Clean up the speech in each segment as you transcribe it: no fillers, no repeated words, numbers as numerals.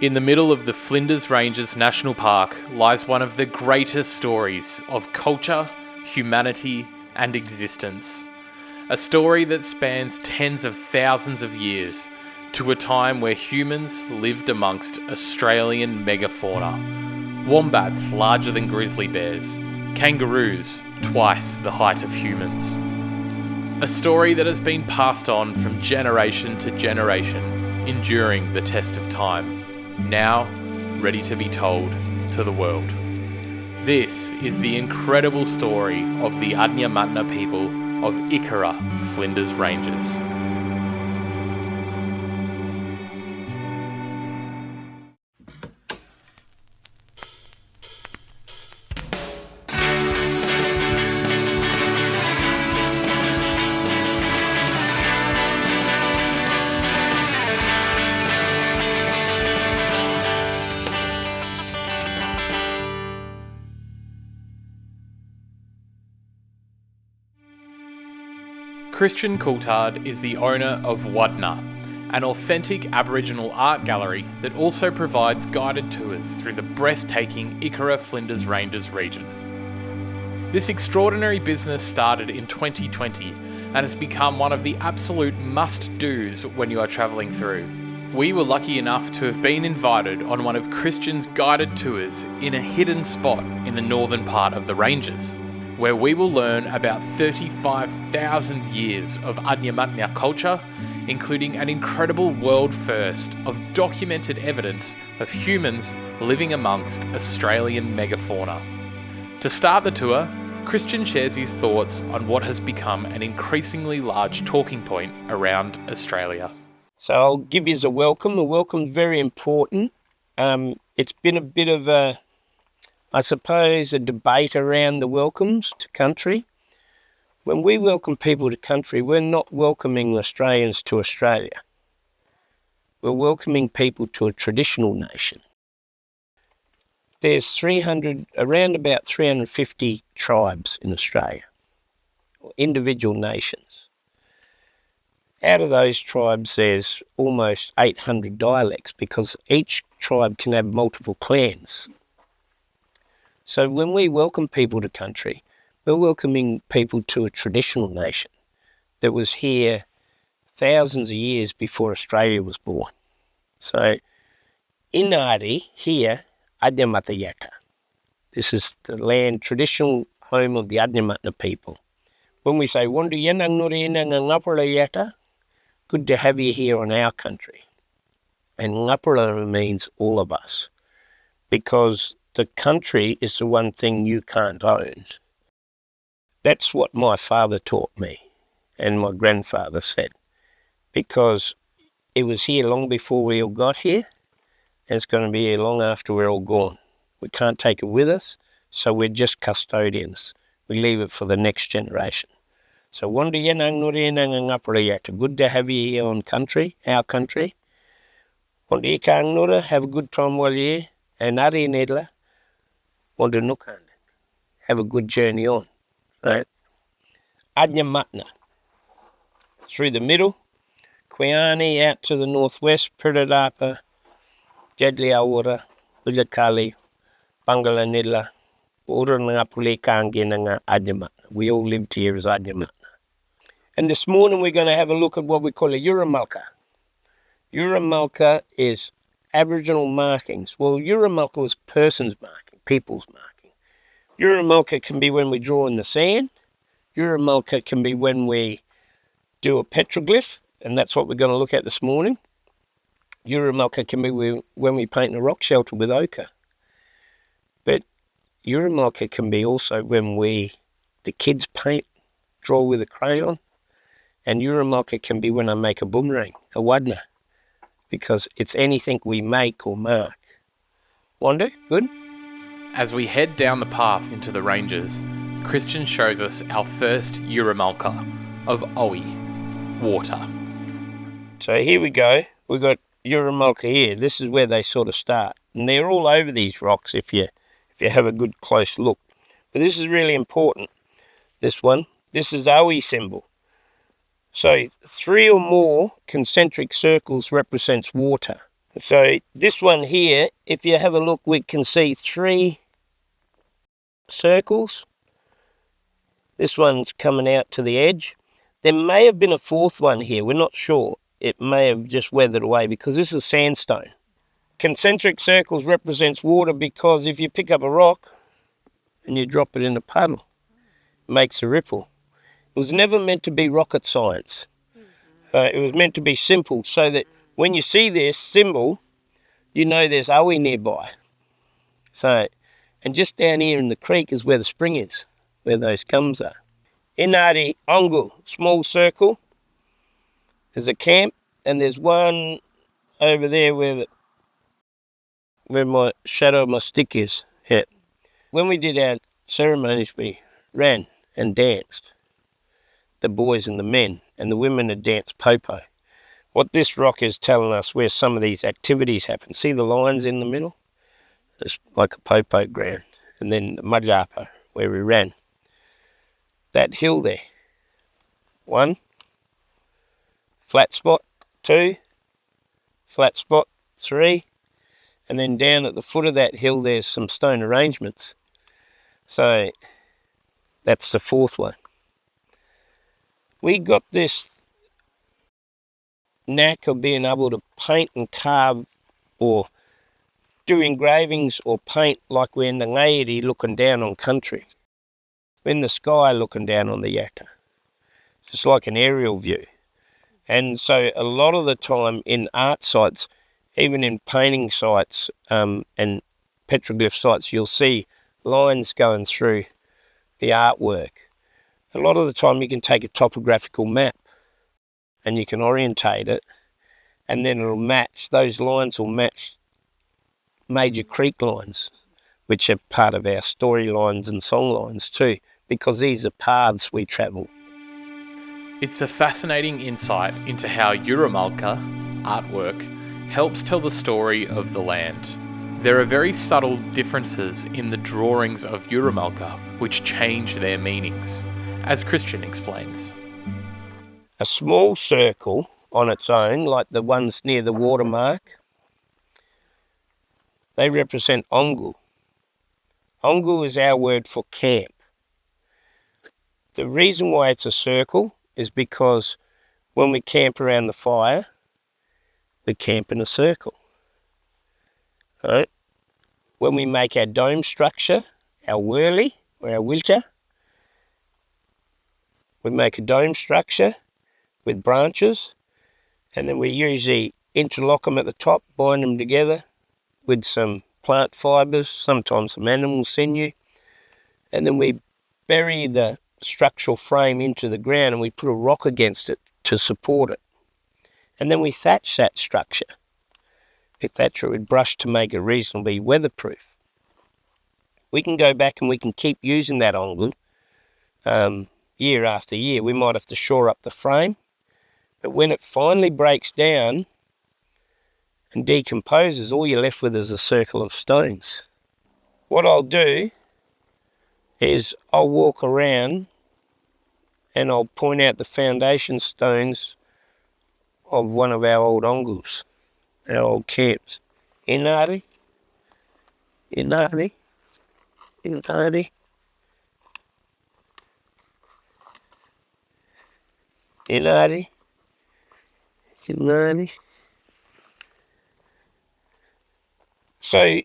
In the middle of the Flinders Ranges National Park lies one of the greatest stories of culture, humanity, and existence. A story that spans tens of thousands of years to a time where humans lived amongst Australian megafauna. Wombats larger than grizzly bears, kangaroos twice the height of humans. A story that has been passed on from generation to generation, enduring the test of time. Now ready to be told to the world. This is the incredible story of the Adnyamathanha people of Ikura, Flinders Ranges. Kristian is the owner of Wadna, an authentic Aboriginal art gallery that also provides guided tours through the breathtaking Ikura Flinders Ranges region. This extraordinary business started in 2020 and has become one of the absolute must-dos when you are travelling through. We were lucky enough to have been invited on one of Kristian's guided tours in a hidden spot in the northern part of the ranges, where we will learn about 35,000 years of Adnyamathanha culture, including an incredible world first of documented evidence of humans living amongst Australian megafauna. To start the tour, Kristian shares his thoughts on what has become an increasingly large talking point around Australia. So I'll give you a welcome. The welcome's very important. It's been a bit of a debate around the welcomes to country. When we welcome people to country, we're not welcoming Australians to Australia. We're welcoming people to a traditional nation. There's around about 350 tribes in Australia, or individual nations. Out of those tribes, there's almost 800 dialects because each tribe can have multiple clans. So when we welcome people to country, we're welcoming people to a traditional nation that was here thousands of years before Australia was born. So in Adi, here, Adnyamathanha. This is the land, traditional home of the Adnyamathanha people. When we say, good to have you here on our country. And Ngapurana means all of us, because the country is the one thing you can't own. That's what my father taught me and my grandfather said, because it was here long before we all got here, and it's going to be here long after we're all gone. We can't take it with us, so we're just custodians. We leave it for the next generation. So good to have you here on country, our country. Have a good time while you're here. And Ari Nedla, have a good journey on. Right? Adnyamathanha, through the middle, Quiani out to the northwest, Piradapa, Jedliawara, Ulakali, Bangala Nedla, Urangapuli Kanginanga, Adnyamathanha. We all lived here as Adnyamathanha. And this morning we're going to have a look at what we call a Uramalka. Uramalka is Aboriginal markings. Well, Uramalka was person's marking, people's marking. Uramalka can be when we draw in the sand. Uramalka can be when we do a petroglyph, and that's what we're going to look at this morning. Uramalka can be when we paint a rock shelter with ochre. But Uramalka can be also when the kids draw with a crayon. And Uramalka can be when I make a boomerang, a wadna, because it's anything we make or mark. Wanda, good? As we head down the path into the ranges, Kristian shows us our first Uramalka of Owi, water. So here we go. We've got Uramalka here. This is where they sort of start. And they're all over these rocks if you have a good close look. But this is really important, this one. This is Owi symbol. So 3 or more concentric circles represents water. So this one here, if you have a look, we can see 3 circles. This one's coming out to the edge. There may have been a 4th one here, we're not sure. It may have just weathered away because this is sandstone. Concentric circles represents water because if you pick up a rock and you drop it in a puddle, it makes a ripple. It was never meant to be rocket science. It was meant to be simple so that when you see this symbol, you know there's Owie nearby. So, and just down here in the creek is where the spring is, where those gums are. Inari Ongu, small circle. There's a camp, and there's one over there where my shadow of my stick is. Yeah. When we did our ceremonies, we ran and danced, the boys and the men, and the women had danced popo. What this rock is telling us where some of these activities happen. See the lines in the middle? It's like a popo ground. And then the mudapa, where we ran. That hill there. 1, flat spot, 2, flat spot, 3, and then down at the foot of that hill there's some stone arrangements. So that's the 4th one. We got this knack of being able to paint and carve or do engravings or paint like we're in the Ngairi looking down on country. We're in the sky looking down on the Yakka. It's like an aerial view. And so a lot of the time in art sites, even in painting sites and petroglyph sites, you'll see lines going through the artwork. A lot of the time you can take a topographical map and you can orientate it, and then it'll match, those lines will match major creek lines, which are part of our storylines and songlines too, because these are paths we travel. It's a fascinating insight into how Yuramalka artwork helps tell the story of the land. There are very subtle differences in the drawings of Yuramalka which change their meanings, as Kristian explains. A small circle on its own, like the ones near the watermark, they represent Ongu. Ongu is our word for camp. The reason why it's a circle is because when we camp around the fire, we camp in a circle. Right? When we make our dome structure, our whirly or our wilcha, we make a dome structure with branches, and then we usually interlock them at the top, bind them together with some plant fibres, sometimes some animal sinew, and then we bury the structural frame into the ground and we put a rock against it to support it. And then we thatch that structure. We thatch it with brush to make it reasonably weatherproof. We can go back and we can keep using that ongu year after year. We might have to shore up the frame, but when it finally breaks down and decomposes, all you're left with is a circle of stones. What I'll do is I'll walk around and I'll point out the foundation stones of one of our old ongus, our old camps. Inari, Inari, Inari, Inari, Inari. So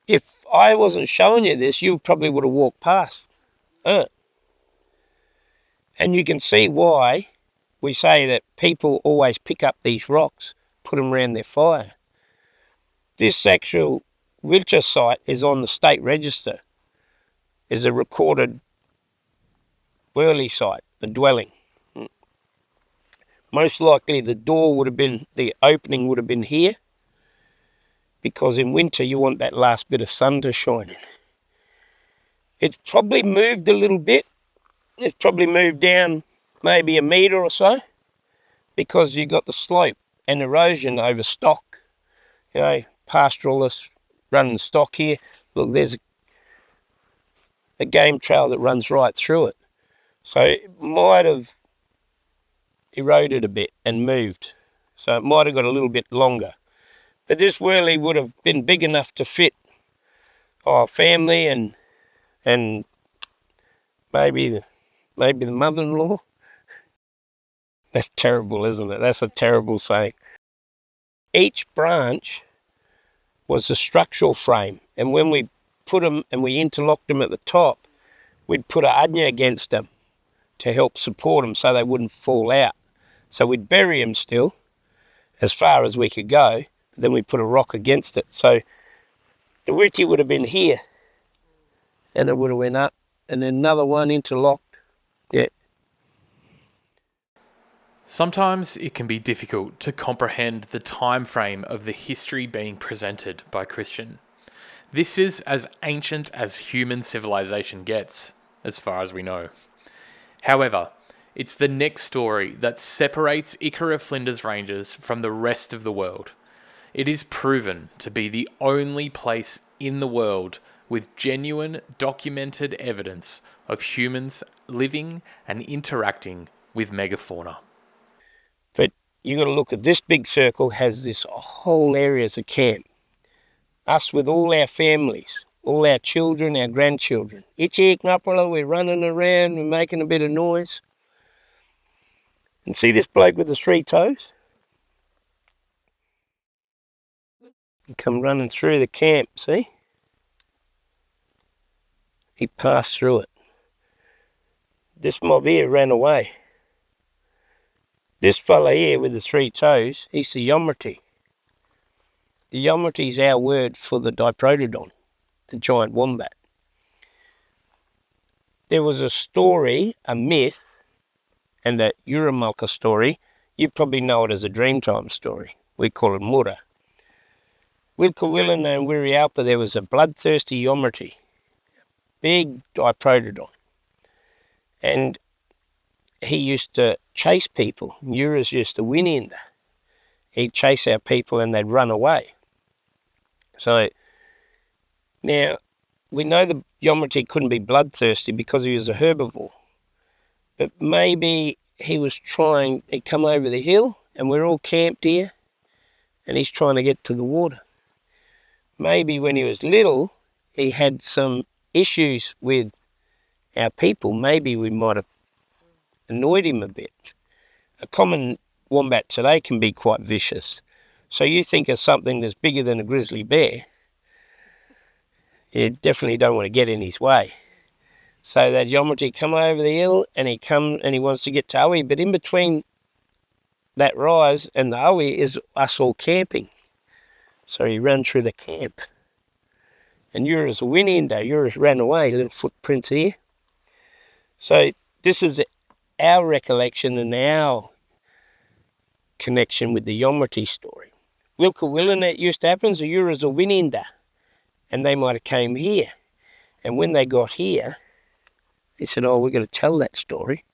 if I wasn't showing you this, you probably would have walked past. And you can see why we say that people always pick up these rocks, put them around their fire. This actual Wiltshire site is on the state register. Is a recorded whirly site, a dwelling. Most likely the opening would have been here, because in winter you want that last bit of sun to shine in. It's probably moved a little bit. It's probably moved down maybe a metre or so, because you've got the slope and erosion over stock. You know, pastoralists running stock here. Look, there's a game trail that runs right through it. So it might have eroded a bit and moved. So it might have got a little bit longer. But this wurley would have been big enough to fit our family and maybe the mother-in-law. That's terrible, isn't it? That's a terrible saying. Each branch was a structural frame, and when we put them and we interlocked them at the top, we'd put an adnya against them to help support them so they wouldn't fall out. So we'd bury them still as far as we could go, then we put a rock against it. So the witchy would have been here, and it would have went up, and then another one interlocked. Yeah. Sometimes it can be difficult to comprehend the time frame of the history being presented by Kristian. This is as ancient as human civilization gets, as far as we know. However, it's the next story that separates Ikura Flinders Ranges from the rest of the world. It is proven to be the only place in the world with genuine documented evidence of humans living and interacting with megafauna. But you got to look at this big circle has this whole area as a camp. Us with all our families, all our children, our grandchildren. We're running around, we're making a bit of noise. And see this bloke with the 3 toes? He come running through the camp, see? He passed through it. This mob here ran away. This fella here with the 3 toes, he's the Yomriti. The Yomriti is our word for the diprotodon, the giant wombat. There was a story, a myth, and a Uramulka story. You probably know it as a Dreamtime story. We call it Mura. Witkowski and Wirialpa, there was a bloodthirsty Yomriti, big diprotodon. And he used to chase people. Uras used to win in that. He'd chase our people and they'd run away. So now we know the Yomriti couldn't be bloodthirsty because he was a herbivore. But maybe he'd come over the hill and we're all camped here and he's trying to get to the water. Maybe when he was little, he had some issues with our people. Maybe we might have annoyed him a bit. A common wombat today can be quite vicious. So you think of something that's bigger than a grizzly bear, you definitely don't want to get in his way. So that Yomriti come over the hill and he wants to get to Owie, but in between that rise and the Owie is us all camping. So he ran through the camp. And Ura's a winnindo. Ura's ran away, little footprints here. So this is our recollection and our connection with the Yomriti story. It used to happen, so Ura's a winnindo. And they might have came here. And when they got here, they said, we're going to tell that story.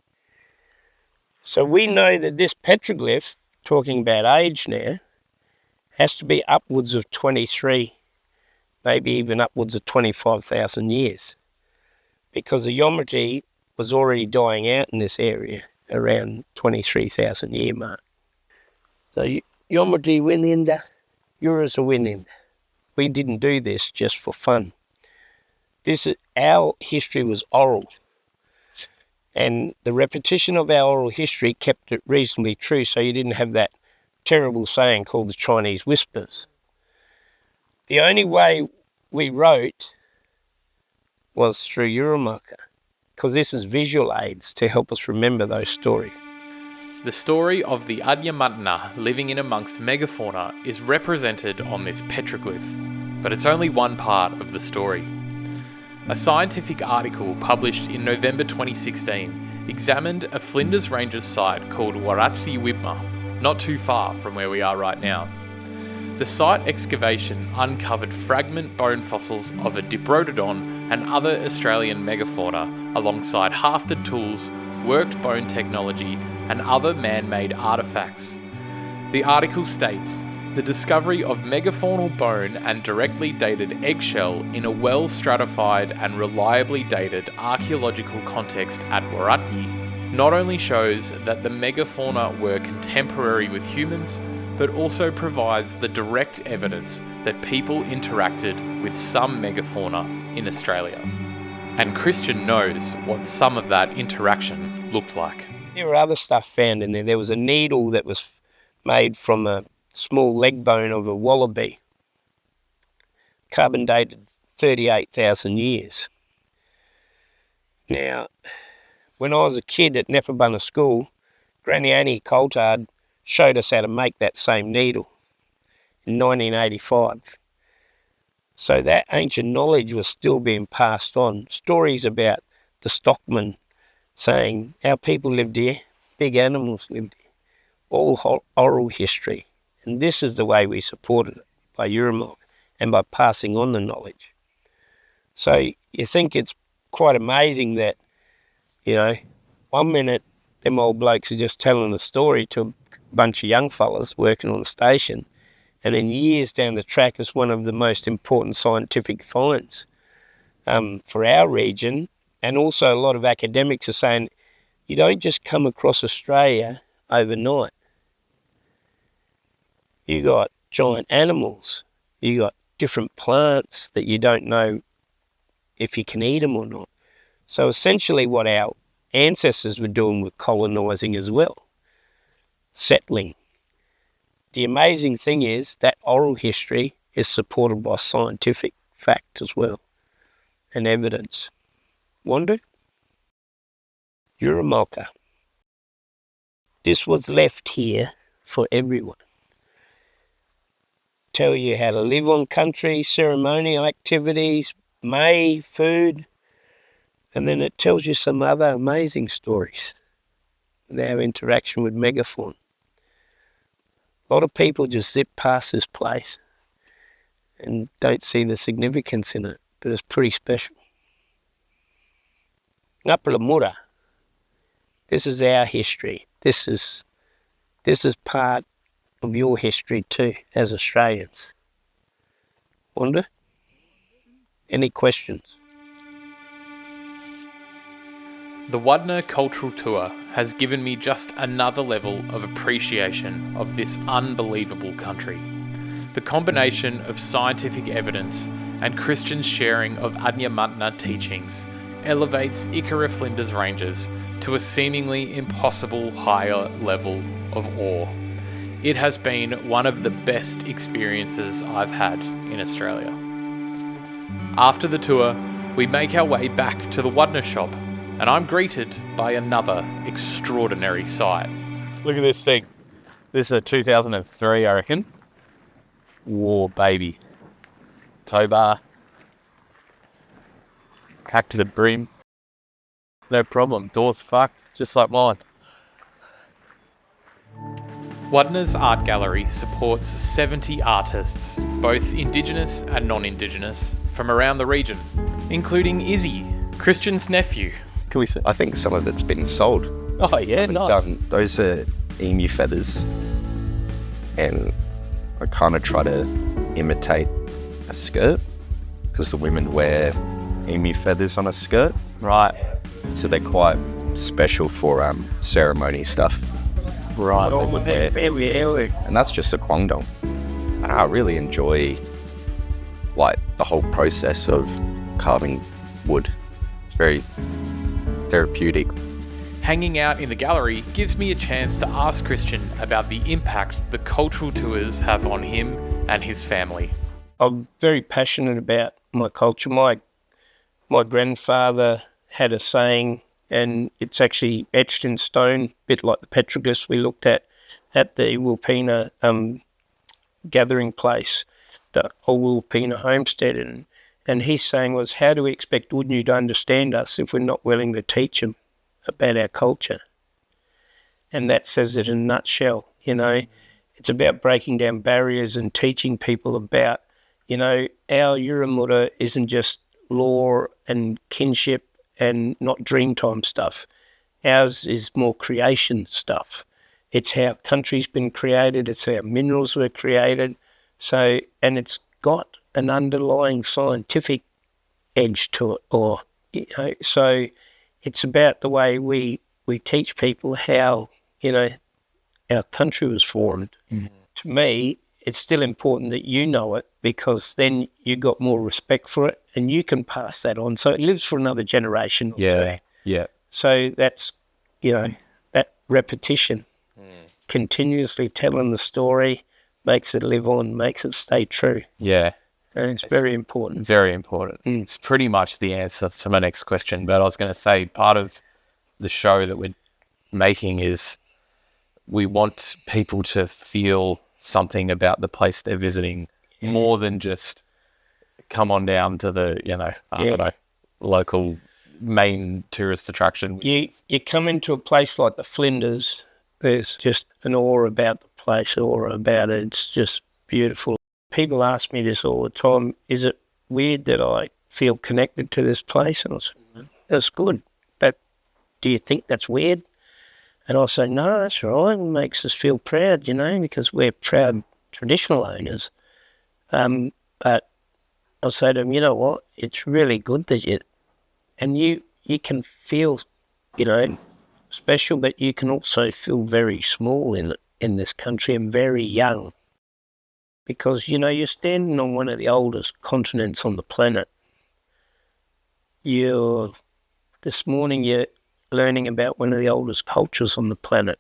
So we know that this petroglyph, talking about age now, has to be upwards of 23, maybe even upwards of 25,000 years. Because the Yomriti was already dying out in this area around 23,000 year mark. So Yomriti winnindo, Ura's a winnindo. We didn't do this just for fun. Our history was oral. And the repetition of our oral history kept it reasonably true, so you didn't have that terrible saying called the Chinese whispers. The only way we wrote was through Uramulka, because this is visual aids to help us remember those stories. The story of the Adnyamathanha living in amongst megafauna is represented on this petroglyph, but it's only one part of the story. A scientific article published in November 2016 examined a Flinders Ranges site called Widma, not too far from where we are right now. The site excavation uncovered fragment bone fossils of a diprotodon and other Australian megafauna alongside hafted tools, worked bone technology and other man-made artefacts. The article states, the discovery of megafaunal bone and directly dated eggshell in a well-stratified and reliably dated archaeological context at Wiratni not only shows that the megafauna were contemporary with humans, but also provides the direct evidence that people interacted with some megafauna in Australia. And Kristian knows what some of that interaction looked like. There were other stuff found in there. There was a needle that was made from a small leg bone of a wallaby, carbon dated 38,000 years. Now, when I was a kid at Neferbunna School, Granny Annie Coulthard showed us how to make that same needle in 1985. So that ancient knowledge was still being passed on. Stories about the stockmen saying our people lived here, big animals lived here, all oral history. And this is the way we supported it, by Uramog and by passing on the knowledge. So you think it's quite amazing that, 1 minute them old blokes are just telling the story to a bunch of young fellas working on the station, and then years down the track it's one of the most important scientific finds for our region. And also a lot of academics are saying you don't just come across Australia overnight. You got giant animals, you got different plants that you don't know if you can eat them or not. So essentially what our ancestors were doing with colonising as well, settling. The amazing thing is that oral history is supported by scientific fact as well and evidence. Wonder? Uramulka. This was left here for everyone. Tell you how to live on country, ceremonial activities, May, food, and then it tells you some other amazing stories with our interaction with megafauna. A lot of people just zip past this place and don't see the significance in it, but it's pretty special. Ngapalamura. This is our history. This is part of your history too, as Australians. Wonder? Any questions? The Wadna Cultural Tour has given me just another level of appreciation of this unbelievable country. The combination of scientific evidence and Kristian's sharing of Adnyamathanha teachings elevates Flinders Ranges to a seemingly impossible higher level of awe. It has been one of the best experiences I've had in Australia. After the tour, we make our way back to the Wadna shop, and I'm greeted by another extraordinary sight. Look at this thing. This is a 2003, I reckon. Whoa, baby. Tow bar. Packed to the brim. No problem. Door's fucked, just like mine. Wadna's Art Gallery supports 70 artists, both Indigenous and non-Indigenous, from around the region, including Izzy, Kristian's nephew. Can we see? I think some of it's been sold. Oh yeah, nice. Those are emu feathers, and I kind of try to imitate a skirt because the women wear emu feathers on a skirt. Right. So they're quite special for ceremony stuff. Right. And that's just a Kwangdong. And I really enjoy the whole process of carving wood. It's very therapeutic. Hanging out in the gallery gives me a chance to ask Kristian about the impact the cultural tours have on him and his family. I'm very passionate about my culture. My grandfather had a saying, and it's actually etched in stone, a bit like the petroglyphs we looked at the Wilpena gathering place, the old Wilpena homestead. And his saying was, how do we expect Udnyu to understand us if we're not willing to teach them about our culture? And that says it in a nutshell, It's about breaking down barriers and teaching people about, our Uramura isn't just lore and kinship and not Dreamtime stuff. Ours is more creation stuff. It's how country's been created, it's how minerals were created. So, and it's got an underlying scientific edge to it, so it's about the way we we teach people how, our country was formed. To me, it's still important that you know it, because then you got more respect for it and you can pass that on. So it lives for another generation. Yeah. So that's, that repetition, continuously telling the story, makes it live on, makes it stay true. Yeah. And it's very important. Very important. It's pretty much the answer to my next question. But I was going to say, part of the show that we're making is we want people to feel something about the place they're visiting, more than just come on down to the, I don't know, local main tourist attraction. You come into a place like the Flinders, there's just an awe about the place, aura about it. It's just beautiful. People ask me this all the time, is it weird that I feel connected to this place? And I say, that's good. But do you think that's weird? And I'll say, no, that's right. It makes us feel proud, because we're proud traditional owners. But I'll say to them, you know what? It's really good that you can feel, special, but you can also feel very small in this country and very young. Because, you're standing on one of the oldest continents on the planet. This morning you're learning about one of the oldest cultures on the planet.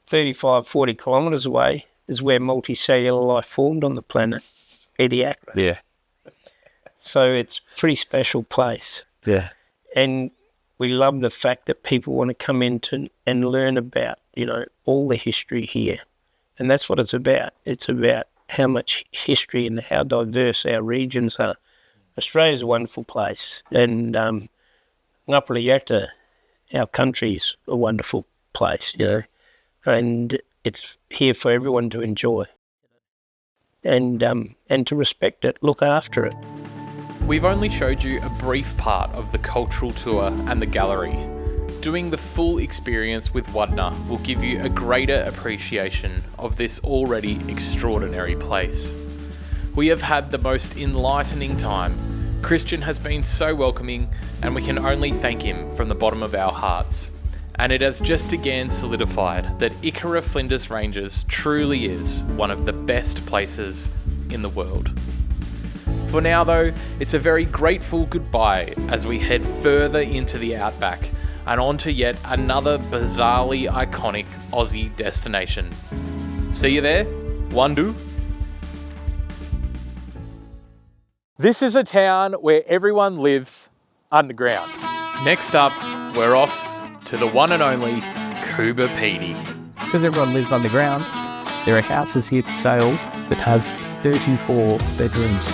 35, 40 kilometres away is where multicellular life formed on the planet, Adnyamathanha. Yeah. So it's a pretty special place. Yeah. And we love the fact that people want to come in and learn about, all the history here. And that's what it's about. It's about how much history and how diverse our regions are. Australia's a wonderful place. And Ngapa our country's a wonderful place, And it's here for everyone to enjoy. And to respect it, look after it. We've only showed you a brief part of the cultural tour and the gallery. Doing the full experience with Wadna will give you a greater appreciation of this already extraordinary place. We have had the most enlightening time. Kristian has been so welcoming, and we can only thank him from the bottom of our hearts. And it has just again solidified that Flinders Ranges truly is one of the best places in the world. For now though, it's a very grateful goodbye as we head further into the outback and on to yet another bizarrely iconic Aussie destination. See you there, Wandu. This is a town where everyone lives underground. Next up, we're off to the one and only Coober Pedy. Because everyone lives underground, there are houses here for sale that have 34 bedrooms.